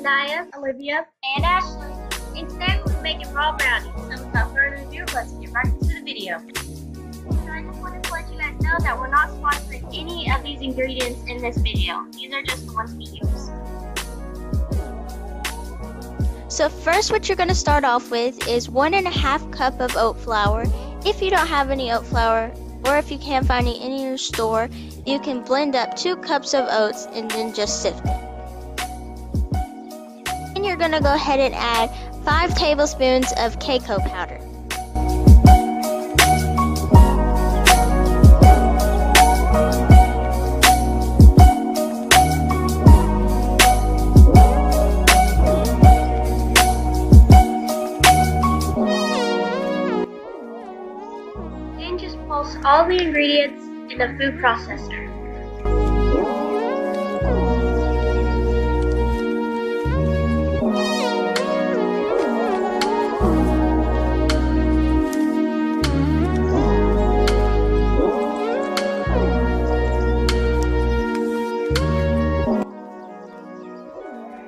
Shania, Olivia, and Ashley. And today we'll be making raw brownies. So without further ado, let's get right into the video. So I just wanted to let you guys know that we're not sponsoring any of these ingredients in this video. These are just the ones we use. So first what you're going to start off with is 1.5 cup of oat flour. If you don't have any oat flour, or if you can't find it in your store, you can blend up 2 cups of oats and then just sift it. Then you're going to go ahead and add 5 tablespoons of CaCao powder. Then just pulse all the ingredients in the food processor.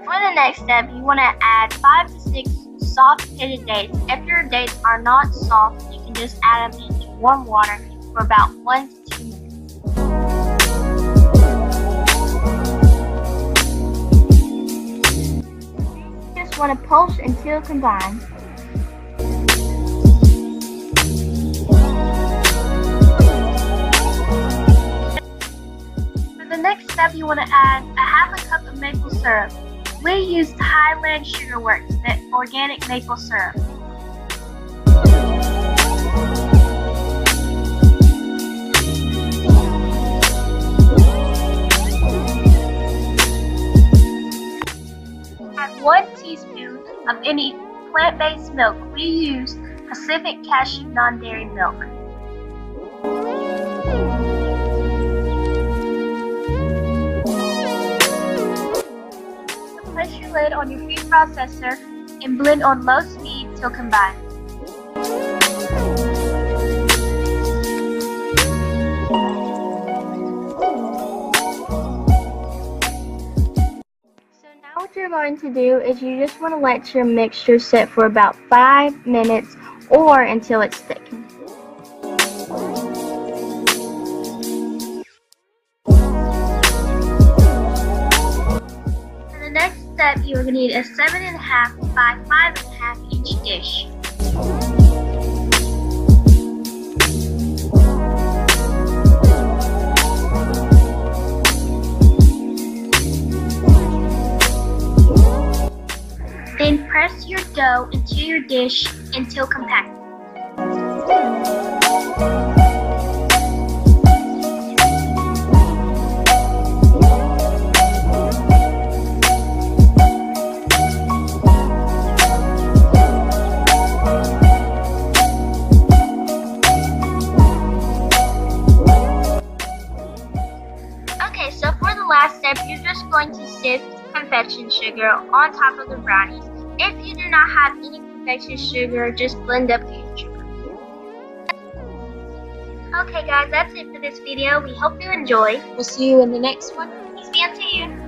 For the next step, you want to add 5 to 6 soft pitted dates. If your dates are not soft, you can just add them into warm water for about 1 to 2 minutes. You just want to pulse until combined. For the next step, you want to add a half a cup of maple syrup. We used Highland Sugar Works, that organic maple syrup. Add 1 teaspoon of any plant-based milk. We use Pacific Cashew non-dairy milk. Place your lid on your food processor and blend on low speed till combined. So now what you're going to do is you just want to let your mixture sit for about 5 minutes or until it's thickened. You're going to need a 7.5 by 5.5 inch dish. Then press your dough into your dish until compacted. So for the last step, you're just going to sift confection sugar on top of the brownies. If you do not have any confection sugar, just blend up cane sugar. Okay guys, that's it for this video. We hope you enjoyed. We'll see you in the next one. Peace be unto you.